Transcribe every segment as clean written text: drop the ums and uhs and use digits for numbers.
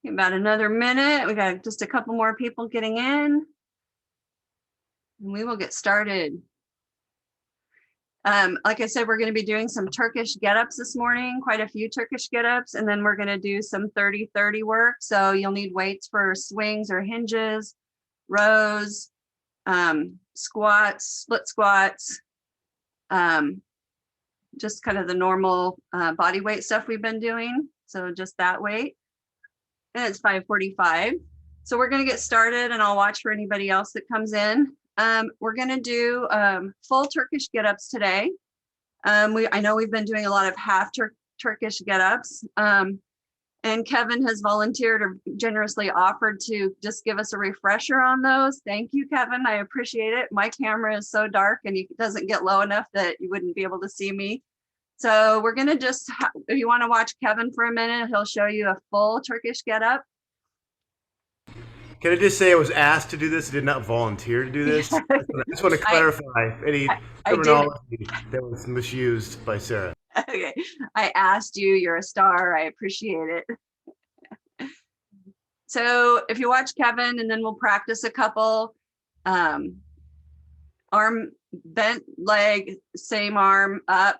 About another minute. We got just a couple more people getting in. And we will get started. Like I said, we're going to be doing some Turkish get-ups this morning, quite a few Turkish get-ups, and then we're going to do some 30-30 work. So you'll need weights for swings or hinges, rows, squats, split squats, just kind of the normal body weight stuff we've been doing. So just that weight. And it's 5:45. So we're going to get started, and I'll watch for anybody else that comes in. We're going to do full Turkish get-ups today. I know we've been doing a lot of half Turkish get-ups, and Kevin has volunteered or generously offered to just give us a refresher on those. Thank you, Kevin. I appreciate it. My camera is so dark and it doesn't get low enough that you wouldn't be able to see me. So we're going to just, if you want to watch Kevin for a minute, he'll show you a full Turkish get-up. Can I just say I was asked to do this? I did not volunteer to do this. I just want to clarify any terminology that was misused by Sarah. Okay, I asked you, you're a star. I appreciate it. So if you watch Kevin, and then we'll practice a couple, arm bent leg, same arm up,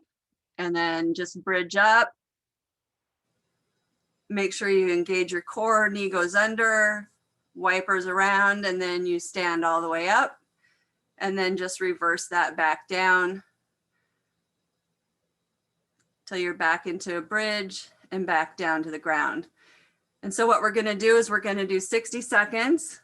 and then just bridge up. Make sure you engage your core, knee goes under, wipers around, and then you stand all the way up, and then just reverse that back down till you're back into a bridge and back down to the ground. And so what we're going to do is we're going to do 60 seconds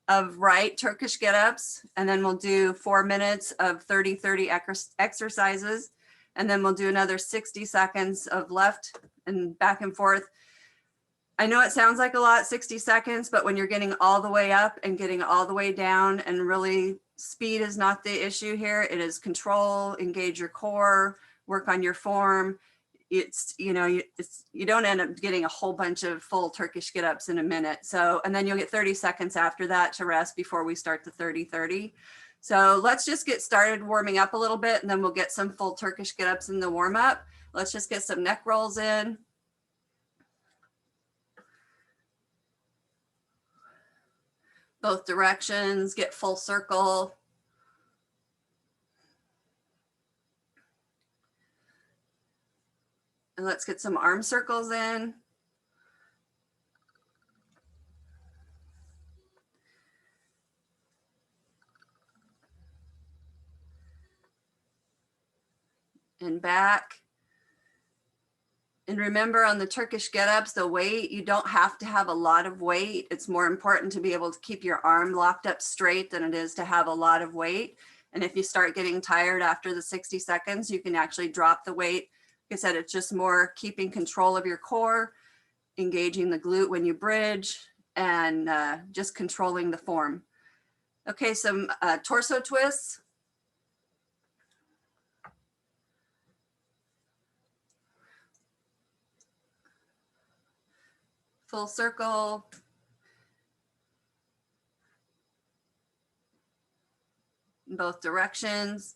of right Turkish get-ups, and then we'll do 4 minutes of 30-30 exercises, and then we'll do another 60 seconds of left and back and forth. I know it sounds like a lot, 60 seconds, but when you're getting all the way up and getting all the way down, and really speed is not the issue here, it is control, engage your core, work on your form. It's, you know, you don't end up getting a whole bunch of full Turkish get-ups in a minute. So, and then you'll get 30 seconds after that to rest before we start the 30-30. So let's just get started warming up a little bit, and then we'll get some full Turkish get-ups in the warm up. Let's just get some neck rolls in. Both directions, get full circle. And let's get some arm circles in. And back. And remember, on the Turkish get-ups, the weight, you don't have to have a lot of weight. It's more important to be able to keep your arm locked up straight than it is to have a lot of weight. And if you start getting tired after the 60 seconds, you can actually drop the weight. Like I said, it's just more keeping control of your core, engaging the glute when you bridge, and just controlling the form. Okay, some torso twists. Full circle. In both directions.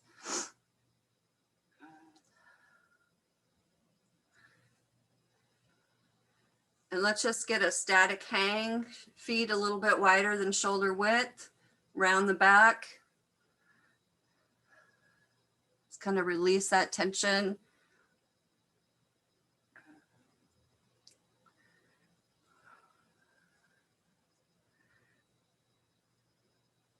And let's just get a static hang, feet a little bit wider than shoulder width, round the back. Just kind of release that tension.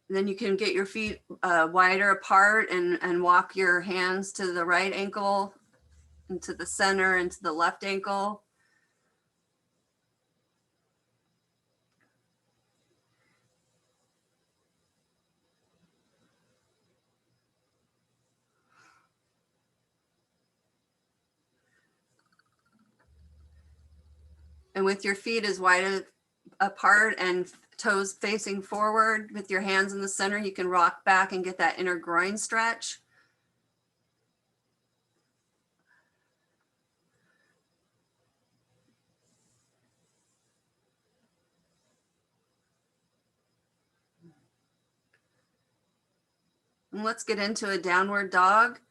And then you can get your feet wider apart and walk your hands to the right ankle, into the center, into the left ankle. And with your feet as wide apart and toes facing forward with your hands in the center, you can rock back and get that inner groin stretch. And let's get into a downward dog.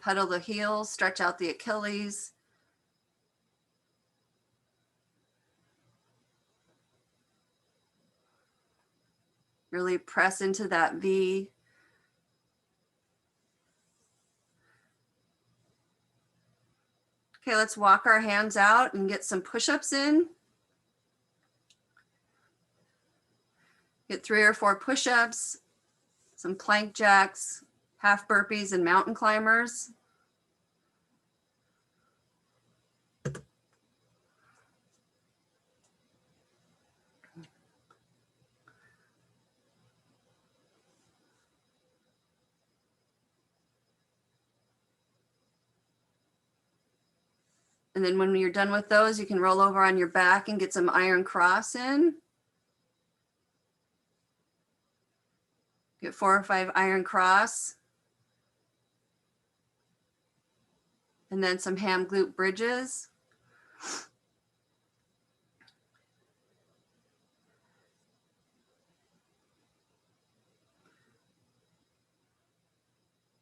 Pedal the heels, stretch out the Achilles. Really press into that V. Okay, let's walk our hands out and get some push-ups in. Get 3 or 4 push-ups, some plank jacks, half burpees, and mountain climbers. And then when you're done with those, you can roll over on your back and get some iron cross in. Get 4 or 5 iron cross. And then some ham glute bridges.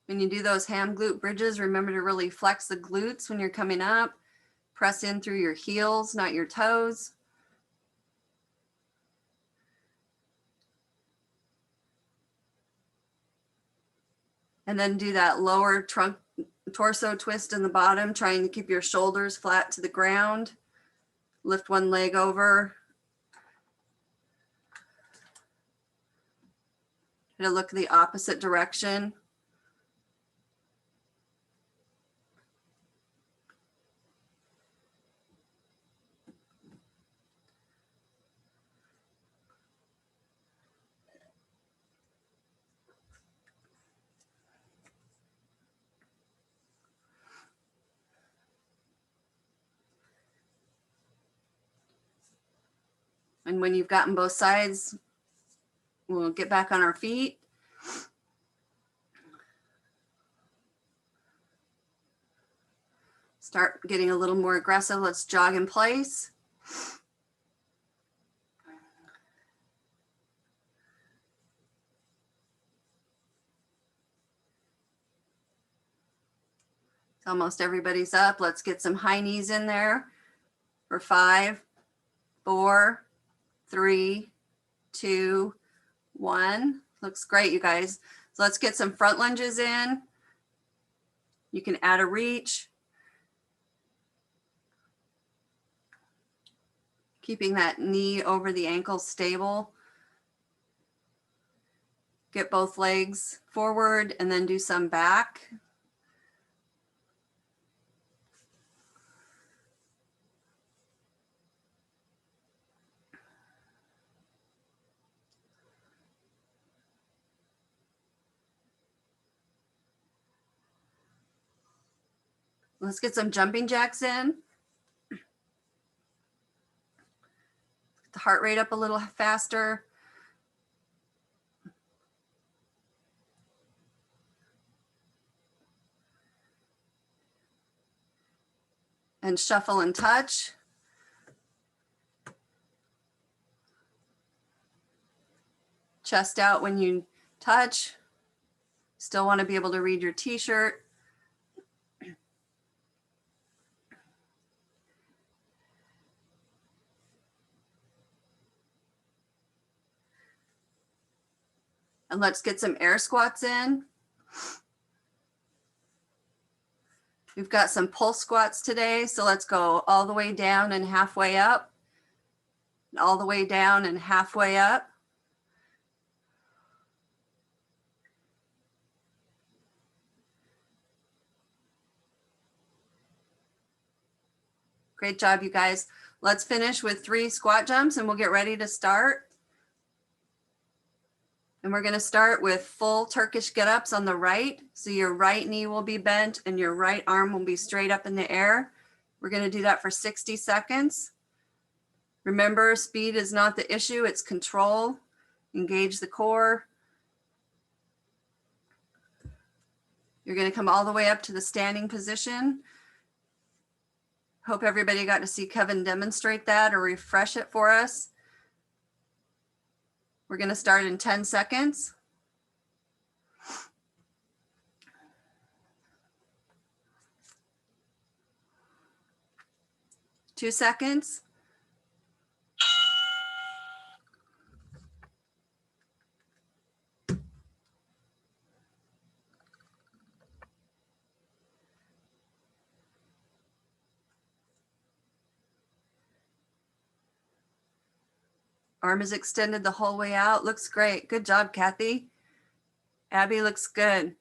When you do those ham glute bridges, remember to really flex the glutes when you're coming up. Press in through your heels, not your toes. And then do that lower trunk torso twist in the bottom, trying to keep your shoulders flat to the ground. Lift one leg over. Try to look the opposite direction. And when you've gotten both sides, we'll get back on our feet. Start getting a little more aggressive. Let's jog in place. Almost everybody's up. Let's get some high knees in there for 5, 4, 3, 2, 1. Looks great, you guys. So let's get some front lunges in. You can add a reach. Keeping that knee over the ankle stable. Get both legs forward and then do some back. Let's get some jumping jacks in. Get the heart rate up a little faster. And shuffle and touch. Chest out when you touch. Still want to be able to read your t-shirt. And let's get some air squats in. We've got some pulse squats today, so let's go all the way down and halfway up. All the way down and halfway up. Great job, you guys. Let's finish with 3 squat jumps and we'll get ready to start. And we're going to start with full Turkish get-ups on the right. So your right knee will be bent and your right arm will be straight up in the air. We're going to do that for 60 seconds. Remember, speed is not the issue, it's control. Engage the core. You're going to come all the way up to the standing position. Hope everybody got to see Kevin demonstrate that or refresh it for us. We're going to start in 10 seconds. 2 seconds. Arm is extended the whole way out. Looks great. Good job, Kathy. Abby looks good.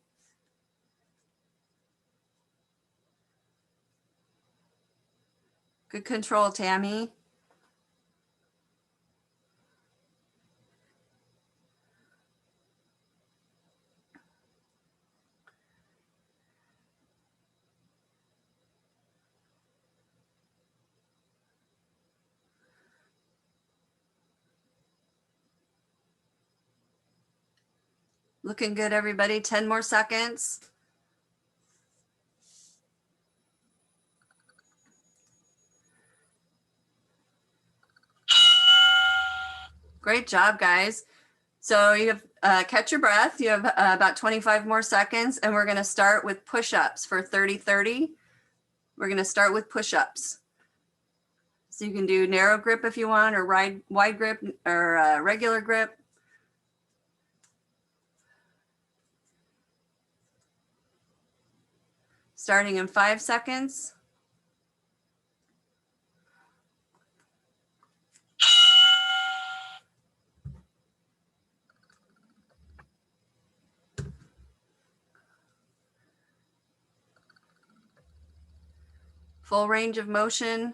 Good control, Tammy. Looking good, everybody. 10 more seconds. Great job, guys. So you have catch your breath. You have about 25 more seconds, and we're going to start with push-ups for 30-30. We're going to start with push-ups. So you can do narrow grip if you want, or wide grip, or regular grip. Starting in 5 seconds. Full range of motion.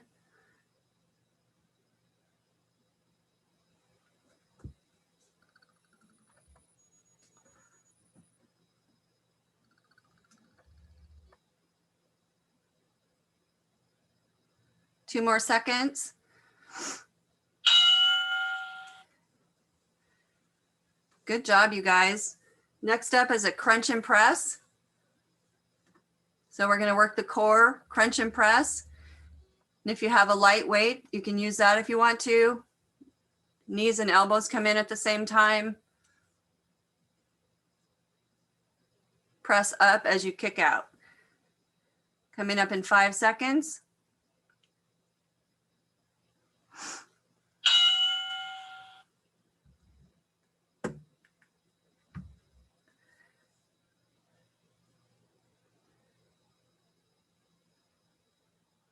Two more seconds. Good job, you guys. Next up is a crunch and press. So we're going to work the core, crunch and press. And if you have a light weight, you can use that if you want to. Knees and elbows come in at the same time. Press up as you kick out. Coming up in 5 seconds.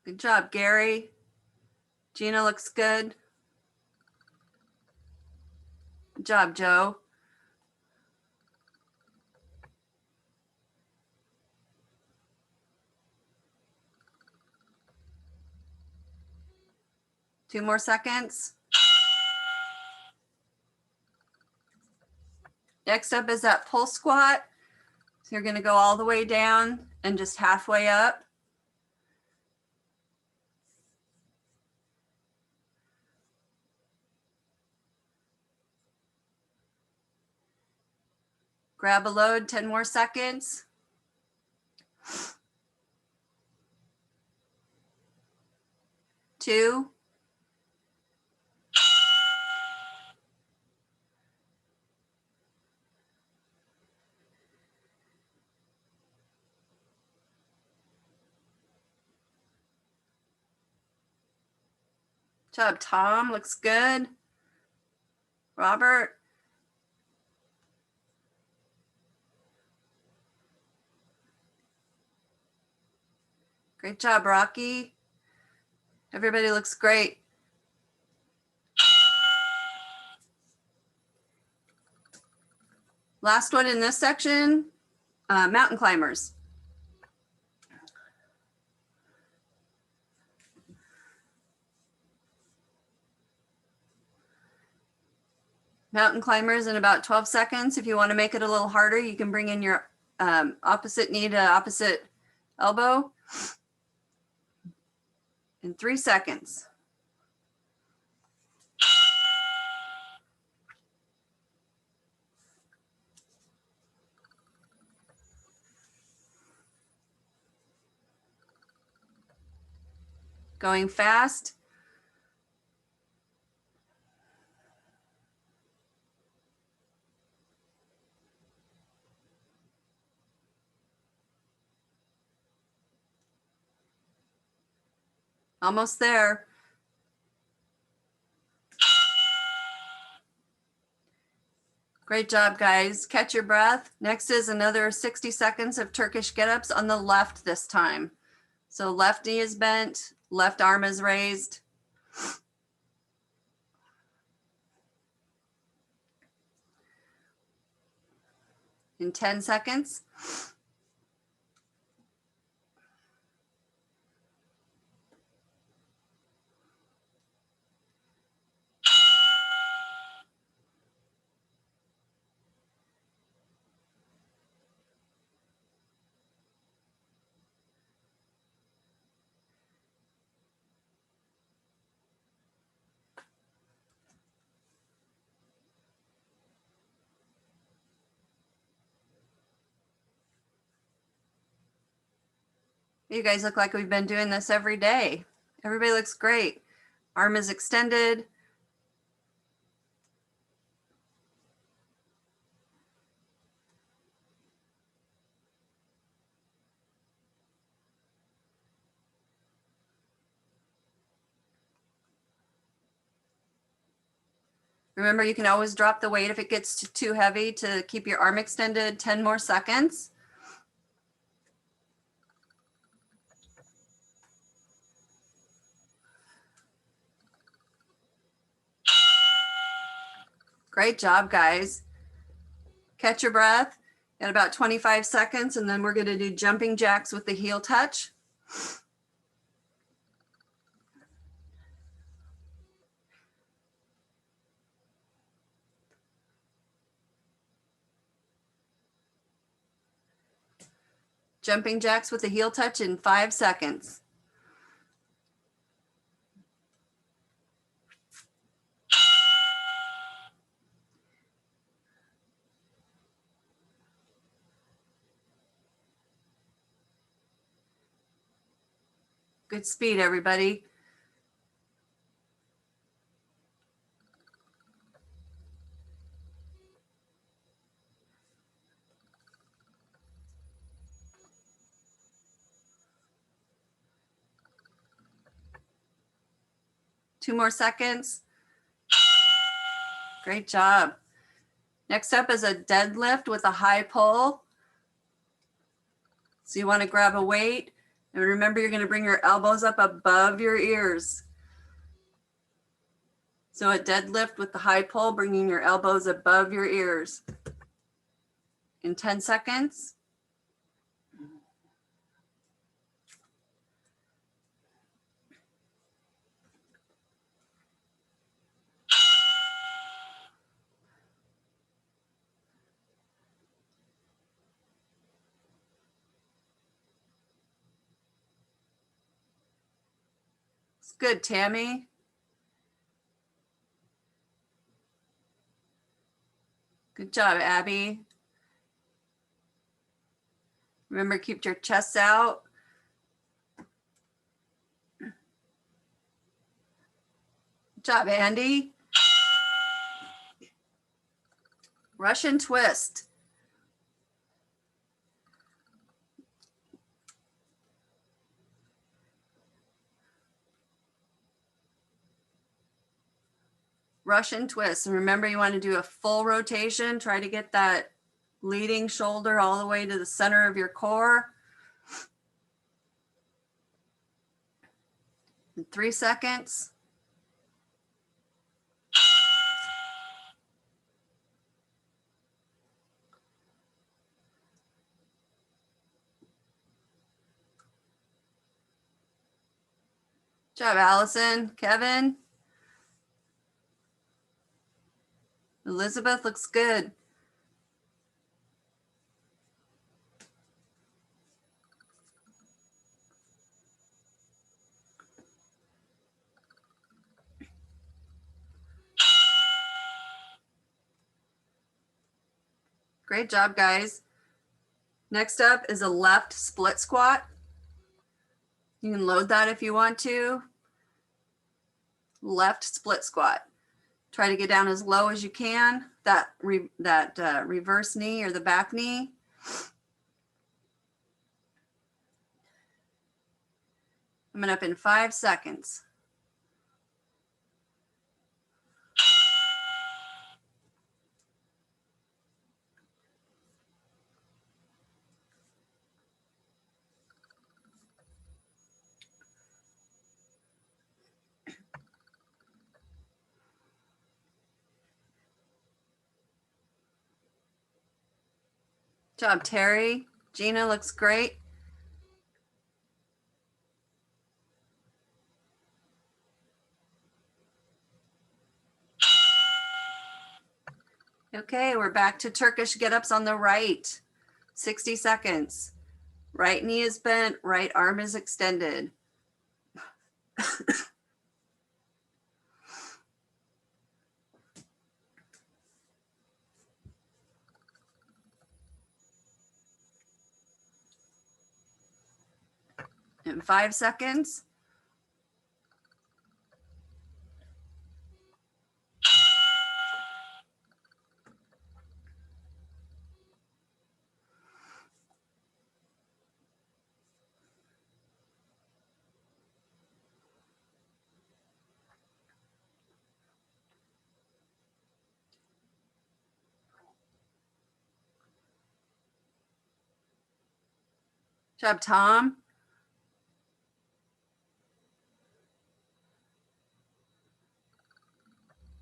Good job, Gary. Gina looks good. Good job, Joe. Two more seconds. Next up is that pull squat. So you're going to go all the way down and just halfway up. Grab a load, 10 more seconds. Two. Good job, Tom. Looks good. Robert. Great job, Rocky. Everybody looks great. Last one in this section, mountain climbers. Mountain climbers in about 12 seconds. If you want to make it a little harder, you can bring in your opposite knee to opposite elbow. In 3 seconds. Going fast. Almost there. Great job, guys. Catch your breath. Next is another 60 seconds of Turkish get-ups on the left this time. So left knee is bent, left arm is raised. In 10 seconds. You guys look like we've been doing this every day. Everybody looks great. Arm is extended. Remember, you can always drop the weight if it gets too heavy to keep your arm extended. 10 more seconds. Great job, guys. Catch your breath at about 25 seconds, and then we're going to do jumping jacks with the heel touch. Jumping jacks with the heel touch in 5 seconds. Good speed, everybody. Two more seconds. Great job. Next up is a deadlift with a high pull. So you want to grab a weight, and remember, you're going to bring your elbows up above your ears. So a deadlift with the high pull, bringing your elbows above your ears. In 10 seconds. It's good, Tammy. Good job, Abby. Remember, keep your chest out. Good job, Andy. Russian twist. Russian twist. And remember, you want to do a full rotation. Try to get that leading shoulder all the way to the center of your core. In 3 seconds. Good job, Allison. Kevin. Elizabeth looks good. Great job, guys. Next up is a left split squat. You can load that if you want to. Left split squat. Try to get down as low as you can. That reverse knee or the back knee. Coming up in 5 seconds. Good job, Terry. Gina looks great. Okay, we're back to Turkish get-ups on the right. 60 seconds. Right knee is bent, right arm is extended. In 5 seconds. Good job, Tom.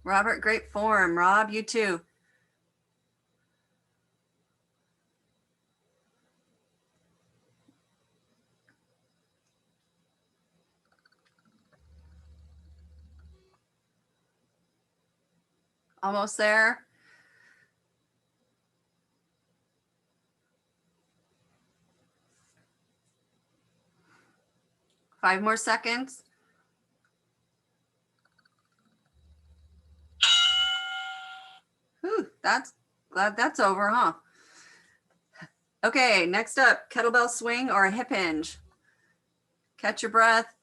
Robert, great form. Rob, you too. Almost there. Five more seconds. Whew, glad that's over, huh? Okay, next up, kettlebell swing or a hip hinge. Catch your breath.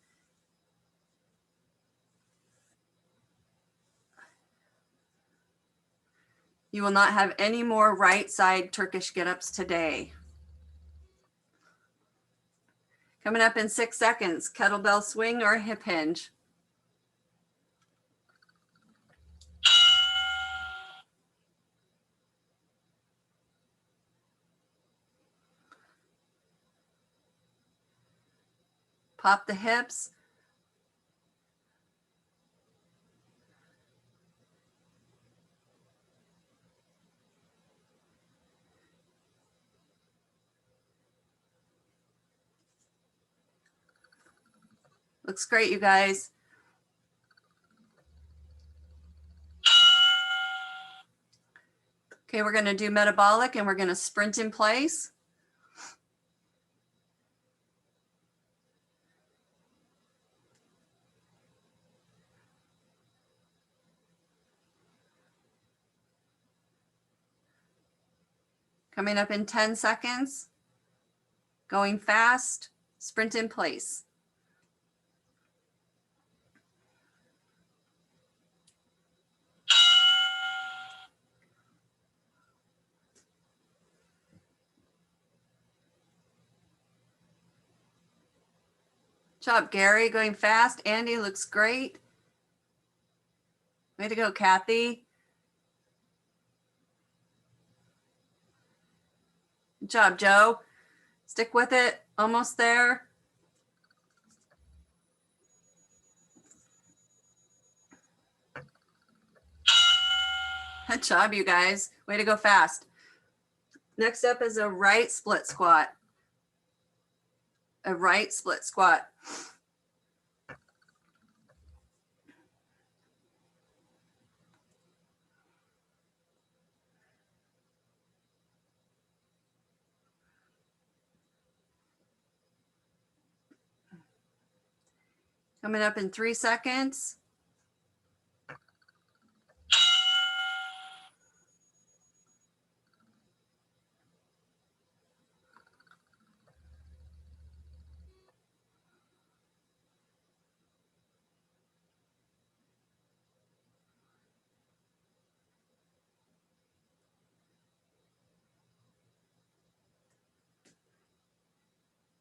You will not have any more right side Turkish get-ups today. Coming up in 6 seconds, kettlebell swing or a hip hinge. Pop the hips. Looks great, you guys. Okay, we're gonna do metabolic and we're gonna sprint in place. Coming up in 10 seconds. Going fast, sprint in place. Good job, Gary, going fast. Andy looks great. Way to go, Kathy. Good job, Joe. Stick with it, almost there. Good job, you guys. Way to go fast. Next up is a right split squat. A right split squat. Coming up in 3 seconds.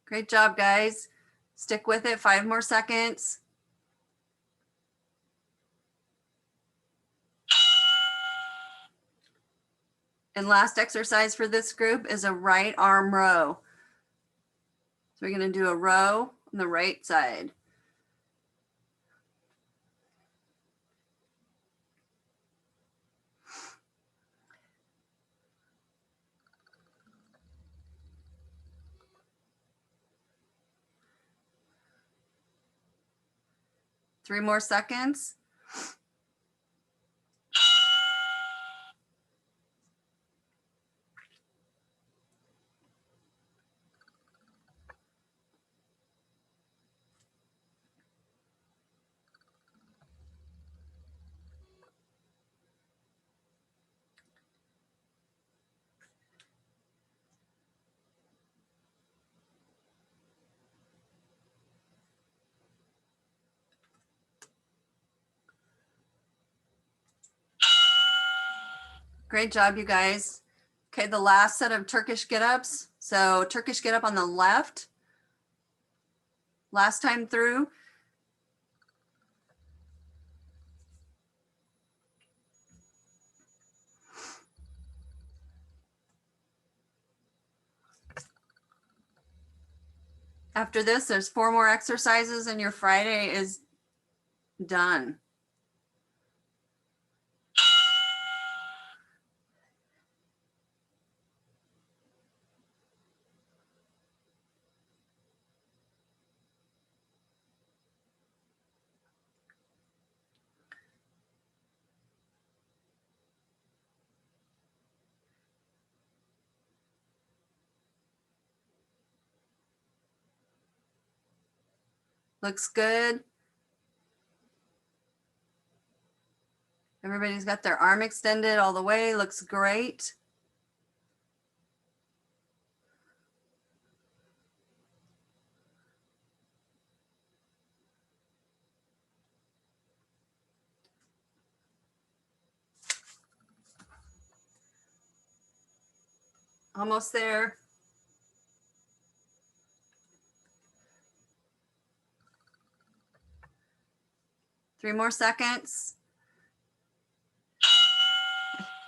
Great job, guys. Stick with it, 5 more seconds. And last exercise for this group is a right arm row. So we're going to do a row on the right side. Three more seconds. Great job, you guys. Okay, the last set of Turkish get-ups. So Turkish get-up on the left. Last time through. After this, there's 4 more exercises and your Friday is done. Looks good. Everybody's got their arm extended all the way. Looks great. Almost there. Three more seconds.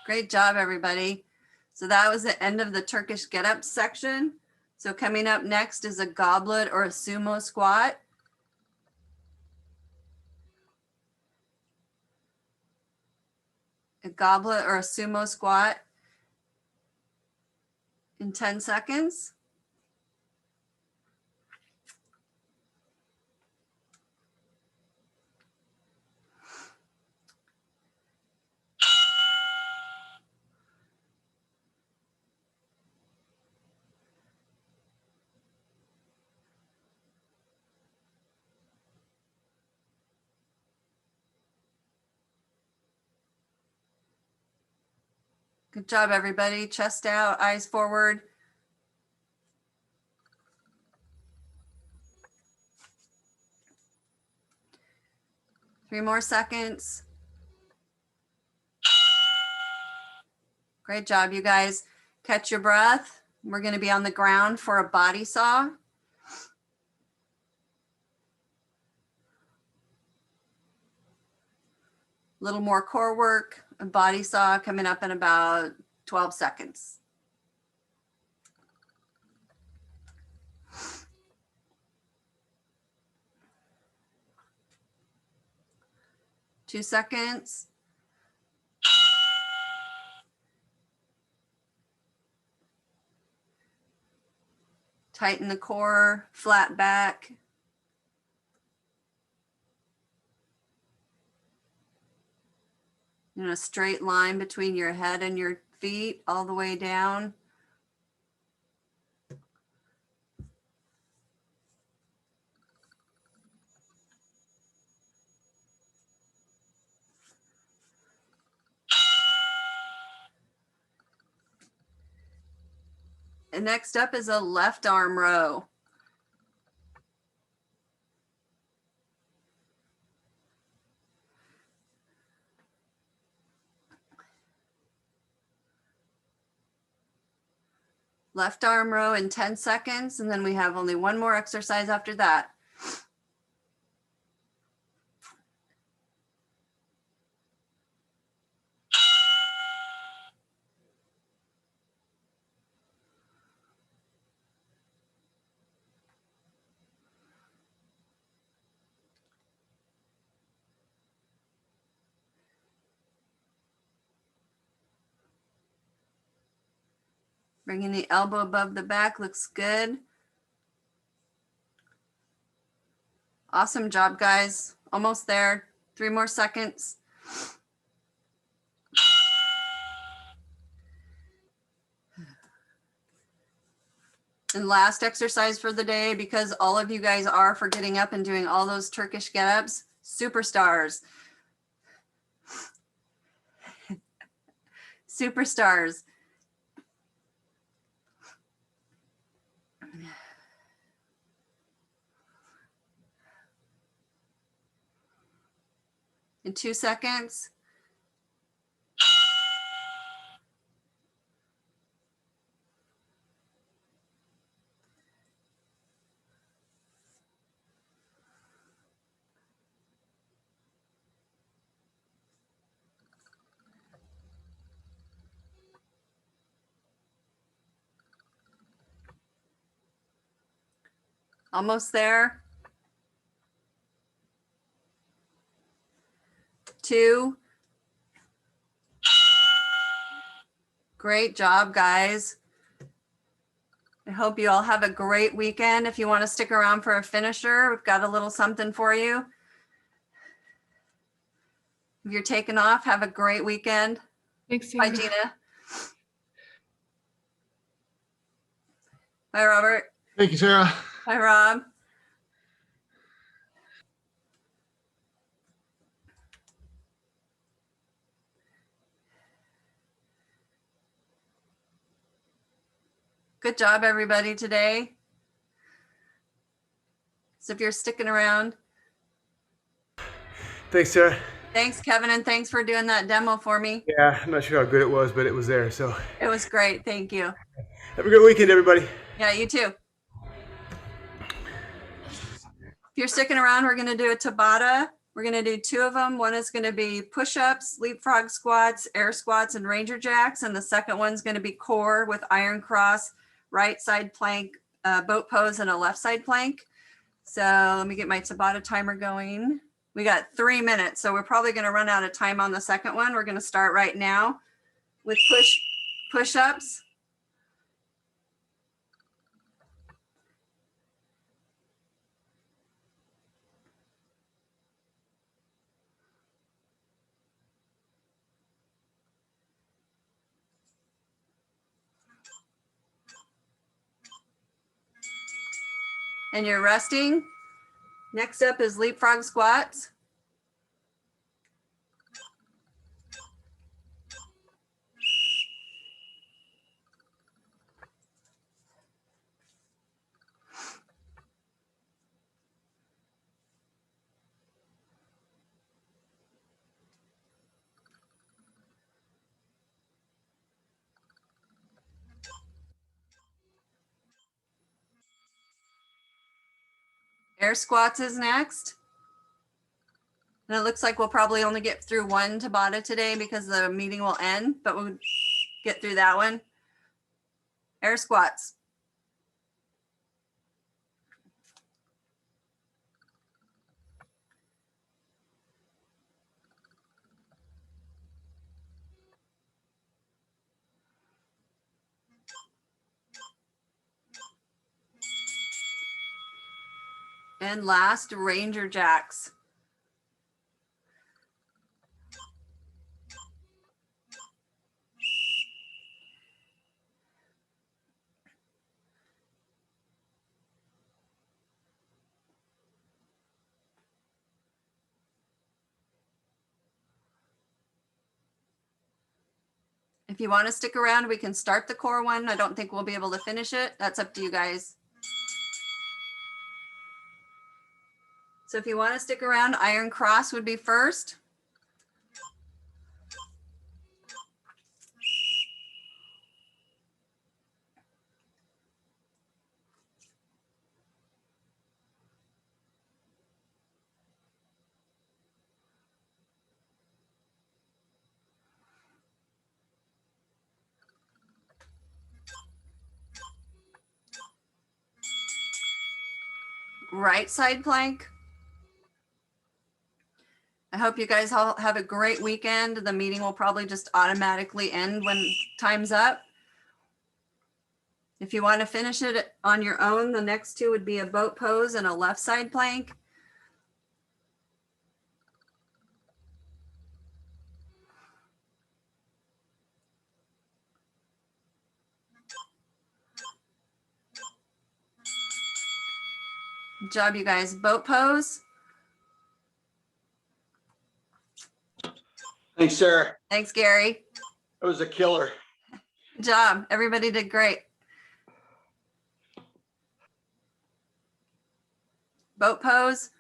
Great job, everybody. So that was the end of the Turkish get-up section. So coming up next is a goblet or a sumo squat. A goblet or a sumo squat in 10 seconds. Good job, everybody. Chest out, eyes forward. Three more seconds. Great job, you guys. Catch your breath. We're going to be on the ground for a body saw. A little more core work, a body saw coming up in about 12 seconds. Two seconds. Tighten the core, flat back. In a straight line between your head and your feet all the way down. And next up is a left arm row. Left arm row in 10 seconds, and then we have only one more exercise after that. Bringing the elbow above the back, looks good. Awesome job, guys. Almost there. 3 more seconds. And last exercise for the day, because all of you guys are for getting up and doing all those Turkish get-ups, superstars. Superstars. In 2 seconds. Almost there. 2. Great job, guys. I hope you all have a great weekend. If you want to stick around for a finisher, we've got a little something for you. If you're taking off, have a great weekend. Thanks, Bye, Sarah. Gina. Bye, Robert. Thank you, Sarah. Bye, Rob. Good job, everybody, today. So if you're sticking around. Thanks, Sarah. Thanks, Kevin, and thanks for doing that demo for me. Yeah, I'm not sure how good it was, but it was there. So It was great. Thank you. have a good weekend, everybody. Yeah, you too. If you're sticking around, we're going to do a Tabata. We're going to do 2 of them. One is going to be push-ups, leapfrog squats, air squats, and ranger jacks. And the second one's going to be core with iron cross, right side plank, boat pose, and a left side plank. So let me get my Tabata timer going. We got 3 minutes, so we're probably going to run out of time on the second one. We're going to start right now with push-ups. And you're resting. Next up is leapfrog squats. Air squats is next. And it looks like we'll probably only get through one Tabata today because the meeting will end, but we'll get through that one. Air squats. And last, ranger jacks. If you want to stick around, we can start the core one. I don't think we'll be able to finish it. That's up to you guys. So if you want to stick around, iron cross would be first. Right side plank. I hope you guys all have a great weekend. The meeting will probably just automatically end when time's up. If you want to finish it on your own, the next two would be a boat pose and a left side plank. Good job, you guys. Boat pose. Thanks, Sarah. Thanks, Gary. That was a killer. Good job. Everybody did great. Boat pose.